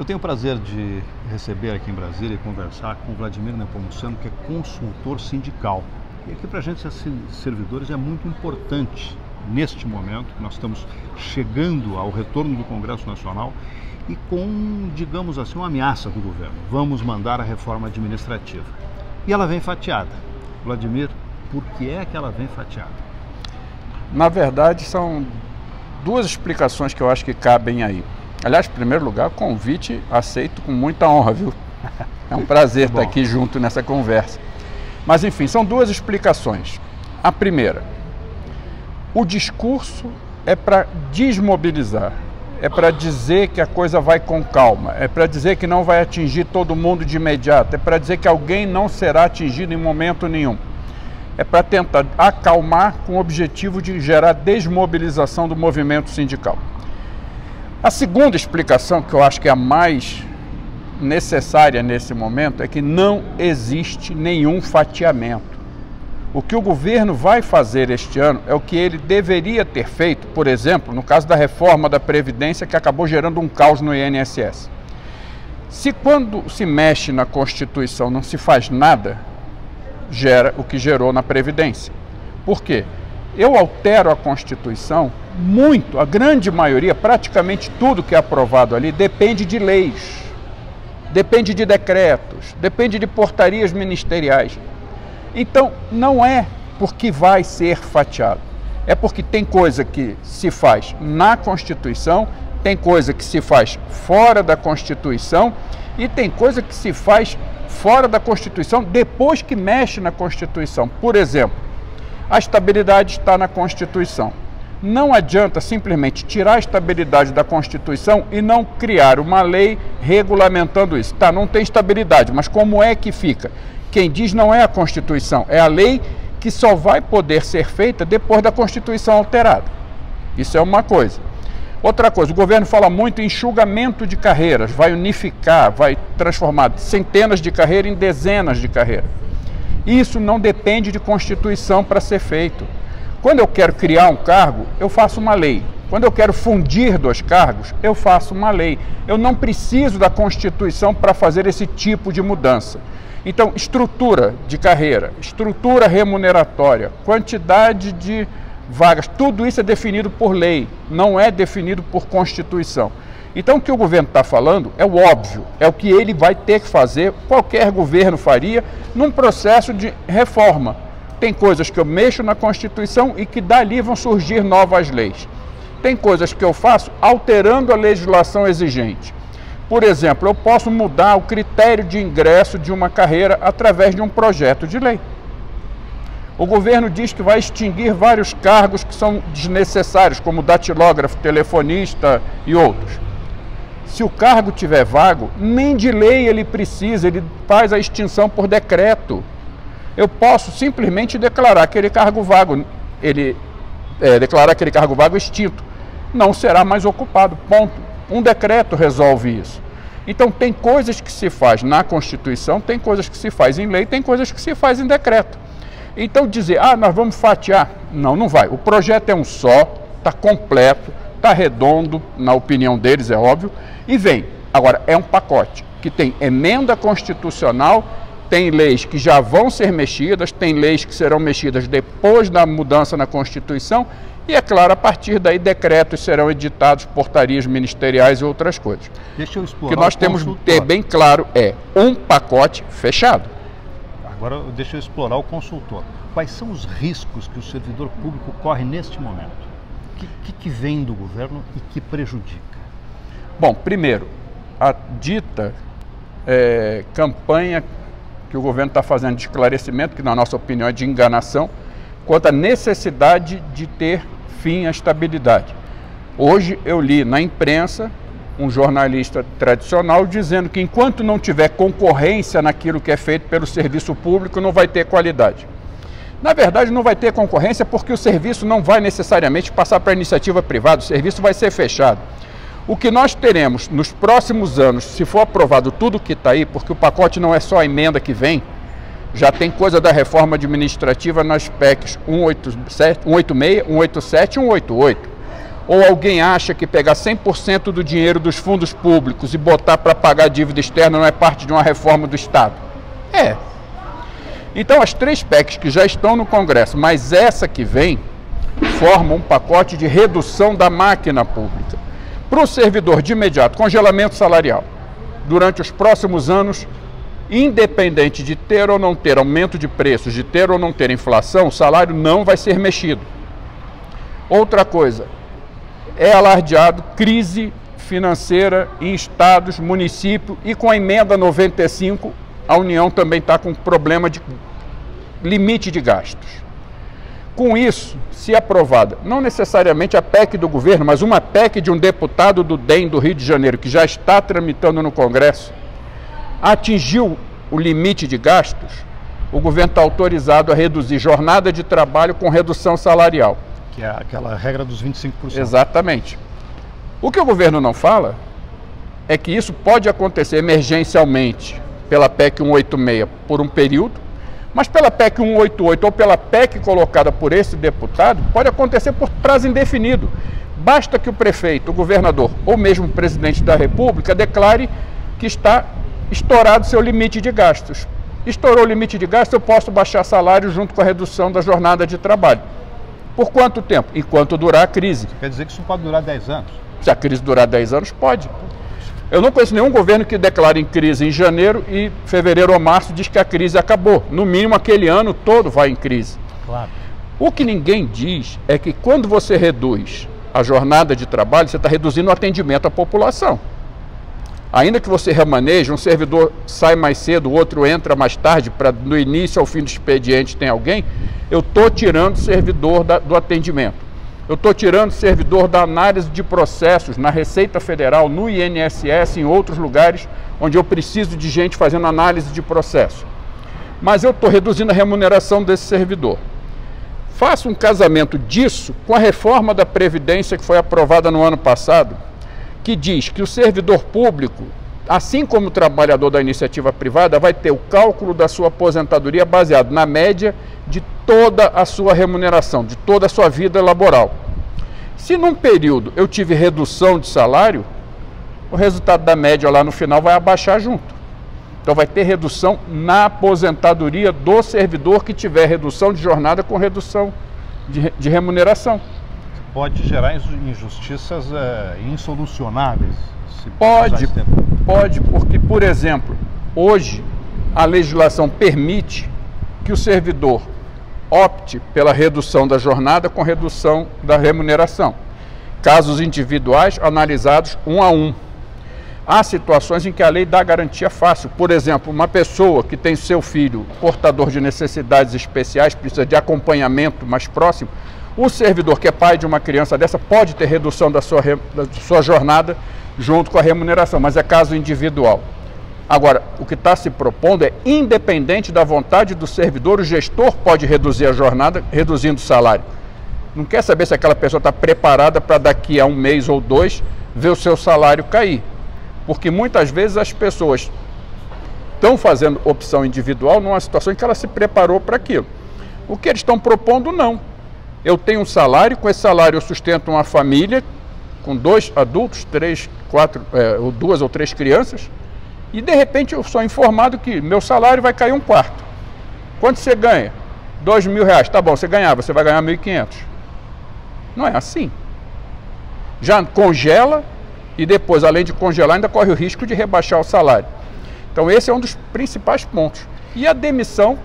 Eu tenho o prazer de receber aqui em Brasília e conversar com o Vladimir Nepomuceno, que é consultor sindical. E aqui para a gente, servidores, é muito importante neste momento, que nós estamos chegando ao retorno do Congresso Nacional e com, digamos assim, uma ameaça do governo. Vamos mandar a reforma administrativa. E ela vem fatiada. Vladimir, por que é que ela vem fatiada? Na verdade, são duas explicações que eu acho que cabem aí. Aliás, em primeiro lugar, o convite aceito com muita honra, viu? É um prazer estar aqui junto nessa conversa. Mas, enfim, são duas explicações. A primeira, o discurso é para desmobilizar, é para dizer que a coisa vai com calma, é para dizer que não vai atingir todo mundo de imediato, é para dizer que alguém não será atingido em momento nenhum. É para tentar acalmar com o objetivo de gerar desmobilização do movimento sindical. A segunda explicação, que eu acho que é a mais necessária nesse momento, é que não existe nenhum fatiamento. O que o governo vai fazer este ano é o que ele deveria ter feito, por exemplo, no caso da reforma da Previdência, que acabou gerando um caos no INSS. Se quando se mexe na Constituição não se faz nada, gera o que gerou na Previdência. Por quê? Eu altero a Constituição muito, a grande maioria, praticamente tudo que é aprovado ali, depende de leis, depende de decretos, depende de portarias ministeriais. Então, não é porque vai ser fatiado, é porque tem coisa que se faz na Constituição, tem coisa que se faz fora da Constituição e tem coisa que se faz fora da Constituição depois que mexe na Constituição. Por exemplo, a estabilidade está na Constituição. Não adianta simplesmente tirar a estabilidade da Constituição e não criar uma lei regulamentando isso. Tá, não tem estabilidade, mas como é que fica? Quem diz não é a Constituição, é a lei que só vai poder ser feita depois da Constituição alterada. Isso é uma coisa. Outra coisa, o governo fala muito em enxugamento de carreiras, vai unificar, vai transformar centenas de carreiras em dezenas de carreiras. Isso não depende de Constituição para ser feito. Quando eu quero criar um cargo, eu faço uma lei. Quando eu quero fundir dois cargos, eu faço uma lei. Eu não preciso da Constituição para fazer esse tipo de mudança. Então, estrutura de carreira, estrutura remuneratória, quantidade de vagas, tudo isso é definido por lei, não é definido por Constituição. Então, o que o governo está falando é o óbvio, é o que ele vai ter que fazer, qualquer governo faria, num processo de reforma. Tem coisas que eu mexo na Constituição e que dali vão surgir novas leis. Tem coisas que eu faço alterando a legislação exigente. Por exemplo, eu posso mudar o critério de ingresso de uma carreira através de um projeto de lei. O governo diz que vai extinguir vários cargos que são desnecessários, como datilógrafo, telefonista e outros. Se o cargo tiver vago, nem de lei ele precisa, ele faz a extinção por decreto. Eu posso simplesmente declarar aquele cargo vago, declarar aquele cargo vago extinto. Não será mais ocupado, ponto. Um decreto resolve isso. Então tem coisas que se faz na Constituição, tem coisas que se faz em lei, tem coisas que se faz em decreto. Então dizer, nós vamos fatiar, não vai. O projeto é um só, está completo, está redondo, na opinião deles, é óbvio, e vem. Agora, é um pacote que tem emenda constitucional, tem leis que já vão ser mexidas, tem leis que serão mexidas depois da mudança na Constituição e, é claro, a partir daí decretos serão editados, portarias ministeriais e outras coisas. Deixa eu explorar. O que nós temos que ter bem claro é um pacote fechado. Agora, deixa eu explorar o consultor. Quais são os riscos que o servidor público corre neste momento? O que vem do governo e que prejudica? Bom, primeiro, a dita campanha que o governo está fazendo de esclarecimento, que na nossa opinião é de enganação, quanto à necessidade de ter fim à estabilidade. Hoje eu li na imprensa um jornalista tradicional dizendo que enquanto não tiver concorrência naquilo que é feito pelo serviço público, não vai ter qualidade. Na verdade, não vai ter concorrência porque o serviço não vai necessariamente passar para a iniciativa privada, o serviço vai ser fechado. O que nós teremos nos próximos anos, se for aprovado tudo que está aí, porque o pacote não é só a emenda que vem, já tem coisa da reforma administrativa nas PECs 186, 187 e 188. Ou alguém acha que pegar 100% do dinheiro dos fundos públicos e botar para pagar a dívida externa não é parte de uma reforma do Estado? É. Então as 3 PECs que já estão no Congresso, mas essa que vem, formam um pacote de redução da máquina pública. Para o servidor, de imediato, congelamento salarial. Durante os próximos anos, independente de ter ou não ter aumento de preços, de ter ou não ter inflação, o salário não vai ser mexido. Outra coisa, é alardeado crise financeira em estados, municípios, e com a emenda 95, a União também está com problema de limite de gastos. Com isso, se aprovada, não necessariamente a PEC do governo, mas uma PEC de um deputado do DEM do Rio de Janeiro, que já está tramitando no Congresso, atingiu o limite de gastos, o governo está autorizado a reduzir jornada de trabalho com redução salarial. Que é aquela regra dos 25%. Exatamente. O que o governo não fala é que isso pode acontecer emergencialmente pela PEC 186 por um período, mas pela PEC 188 ou pela PEC colocada por esse deputado, pode acontecer por prazo indefinido. Basta que o prefeito, o governador ou mesmo o presidente da República declare que está estourado seu limite de gastos. Estourou o limite de gastos, eu posso baixar salário junto com a redução da jornada de trabalho. Por quanto tempo? Enquanto durar a crise. Quer dizer que isso pode durar 10 anos? Se a crise durar 10 anos, pode. Eu não conheço nenhum governo que declare em crise em janeiro e fevereiro ou março diz que a crise acabou. No mínimo, aquele ano todo vai em crise. Claro. O que ninguém diz é que quando você reduz a jornada de trabalho, você está reduzindo o atendimento à população. Ainda que você remaneje, um servidor sai mais cedo, o outro entra mais tarde, para no início ao fim do expediente tem alguém, eu estou tirando o servidor do atendimento. Eu estou tirando o servidor da análise de processos na Receita Federal, no INSS, em outros lugares onde eu preciso de gente fazendo análise de processo. Mas eu estou reduzindo a remuneração desse servidor. Faço um casamento disso com a reforma da Previdência que foi aprovada no ano passado, que diz que o servidor público, assim como o trabalhador da iniciativa privada, vai ter o cálculo da sua aposentadoria baseado na média de toda a sua remuneração, de toda a sua vida laboral. Se num período eu tive redução de salário, o resultado da média lá no final vai abaixar junto. Então vai ter redução na aposentadoria do servidor que tiver redução de jornada com redução de remuneração. Pode gerar injustiças insolucionáveis. Pode, porque, por exemplo, hoje a legislação permite que o servidor opte pela redução da jornada com redução da remuneração. Casos individuais analisados um a um. Há situações em que a lei dá garantia fácil. Por exemplo, uma pessoa que tem seu filho portador de necessidades especiais, precisa de acompanhamento mais próximo, o servidor que é pai de uma criança dessa pode ter redução da sua jornada junto com a remuneração, mas é caso individual. Agora, o que está se propondo é, independente da vontade do servidor, o gestor pode reduzir a jornada, reduzindo o salário. Não quer saber se aquela pessoa está preparada para daqui a um mês ou 2 ver o seu salário cair. Porque muitas vezes as pessoas estão fazendo opção individual numa situação em que ela se preparou para aquilo. O que eles estão propondo, não. Eu tenho um salário, com esse salário eu sustento uma família com 2 adultos, 3, 4, 2 ou 3 crianças, e de repente eu sou informado que meu salário vai cair 1/4. Quanto você ganha? R$2.000. Tá bom, você vai ganhar 1.500. Não é assim. Já congela e depois, além de congelar, ainda corre o risco de rebaixar o salário. Então esse é um dos principais pontos. E a demissão,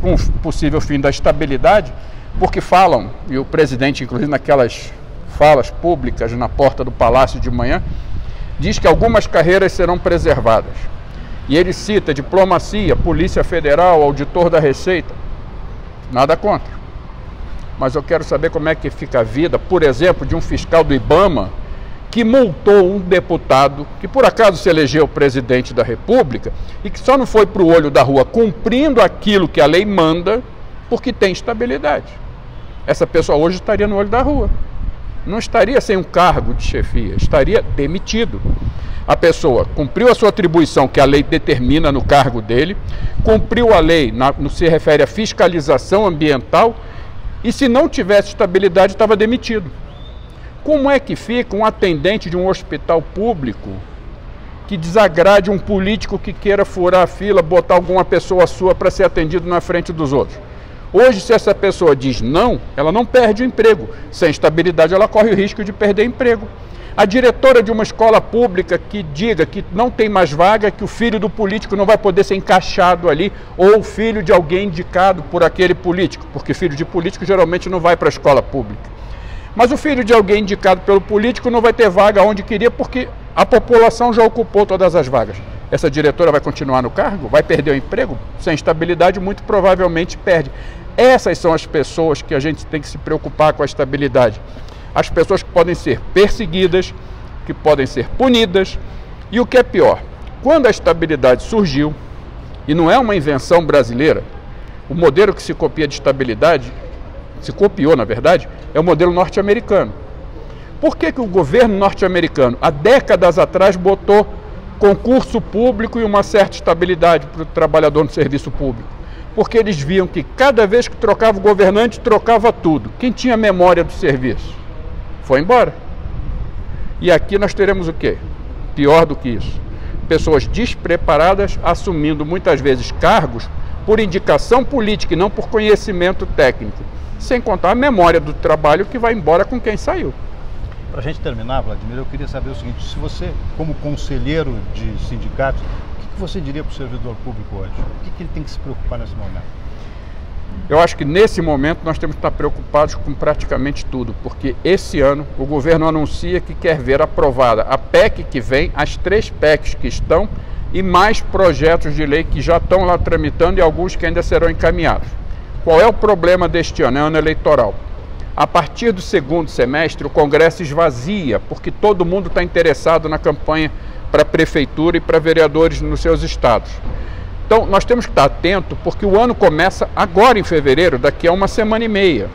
com o possível fim da estabilidade, porque falam, e o presidente, inclusive naquelas falas públicas na porta do Palácio de manhã, diz que algumas carreiras serão preservadas. E ele cita diplomacia, Polícia Federal, auditor da Receita. Nada contra. Mas eu quero saber como é que fica a vida, por exemplo, de um fiscal do IBAMA que multou um deputado que por acaso se elegeu presidente da República e que só não foi para o olho da rua cumprindo aquilo que a lei manda porque tem estabilidade. Essa pessoa hoje estaria no olho da rua. Não estaria sem um cargo de chefia, estaria demitido. A pessoa cumpriu a sua atribuição que a lei determina no cargo dele, cumpriu a lei no que se refere à fiscalização ambiental e se não tivesse estabilidade estava demitido. Como é que fica um atendente de um hospital público que desagrade um político que queira furar a fila, botar alguma pessoa sua para ser atendido na frente dos outros? Hoje, se essa pessoa diz não, ela não perde o emprego. Sem estabilidade, ela corre o risco de perder emprego. A diretora de uma escola pública que diga que não tem mais vaga, que o filho do político não vai poder ser encaixado ali, ou o filho de alguém indicado por aquele político, porque filho de político geralmente não vai para a escola pública. Mas o filho de alguém indicado pelo político não vai ter vaga onde queria, porque a população já ocupou todas as vagas. Essa diretora vai continuar no cargo? Vai perder o emprego? Sem estabilidade, muito provavelmente perde. Essas são as pessoas que a gente tem que se preocupar com a estabilidade. As pessoas que podem ser perseguidas, que podem ser punidas. E o que é pior, quando a estabilidade surgiu, e não é uma invenção brasileira, o modelo que se copia de estabilidade, se copiou na verdade, é o modelo norte-americano. Por que o governo norte-americano, há décadas atrás, botou concurso público e uma certa estabilidade para o trabalhador no serviço público? Porque eles viam que cada vez que trocava o governante, trocava tudo. Quem tinha memória do serviço foi embora. E aqui nós teremos o quê? Pior do que isso. Pessoas despreparadas assumindo muitas vezes cargos por indicação política e não por conhecimento técnico. Sem contar a memória do trabalho que vai embora com quem saiu. Para a gente terminar, Vladimir, eu queria saber o seguinte: se você, como conselheiro de sindicatos, o que você diria para o servidor público hoje? O que ele tem que se preocupar nesse momento? Eu acho que nesse momento nós temos que estar preocupados com praticamente tudo, porque esse ano o governo anuncia que quer ver aprovada a PEC que vem, as 3 PECs que estão e mais projetos de lei que já estão lá tramitando e alguns que ainda serão encaminhados. Qual é o problema deste ano? É ano eleitoral. A partir do segundo semestre, o Congresso esvazia, porque todo mundo está interessado na campanha para a prefeitura e para vereadores nos seus estados. Então, nós temos que estar atentos, porque o ano começa agora em fevereiro, daqui a uma semana e meia.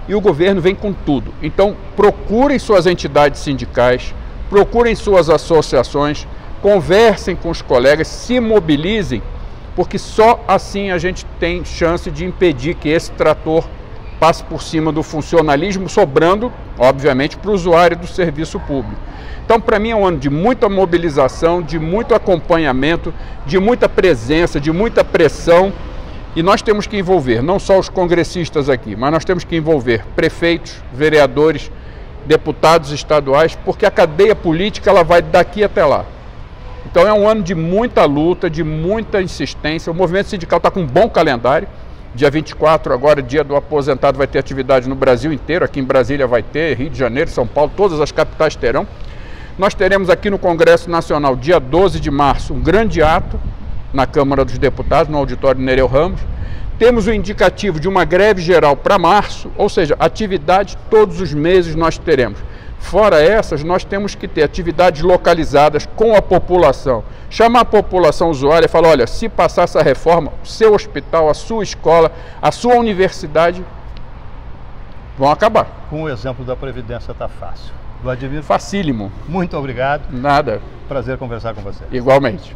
E o governo vem com tudo. Então, procurem suas entidades sindicais, procurem suas associações, conversem com os colegas, se mobilizem, porque só assim a gente tem chance de impedir que esse trator passe por cima do funcionalismo, sobrando, obviamente, para o usuário do serviço público. Então, para mim, é um ano de muita mobilização, de muito acompanhamento, de muita presença, de muita pressão. E nós temos que envolver não só os congressistas aqui, mas nós temos que envolver prefeitos, vereadores, deputados estaduais, porque a cadeia política ela vai daqui até lá. Então, é um ano de muita luta, de muita insistência. O movimento sindical está com um bom calendário. Dia 24, agora, dia do aposentado, vai ter atividade no Brasil inteiro. Aqui em Brasília vai ter, Rio de Janeiro, São Paulo, todas as capitais terão. Nós teremos aqui no Congresso Nacional, dia 12 de março, um grande ato na Câmara dos Deputados, no auditório Nereu Ramos. Temos o indicativo de uma greve geral para março, ou seja, atividade todos os meses nós teremos. Fora essas, nós temos que ter atividades localizadas com a população. Chamar a população usuária e falar, olha, se passar essa reforma, o seu hospital, a sua escola, a sua universidade vão acabar. Com o exemplo da Previdência está fácil. Vladimir, facílimo. Muito obrigado. Nada. Prazer conversar com você. Igualmente.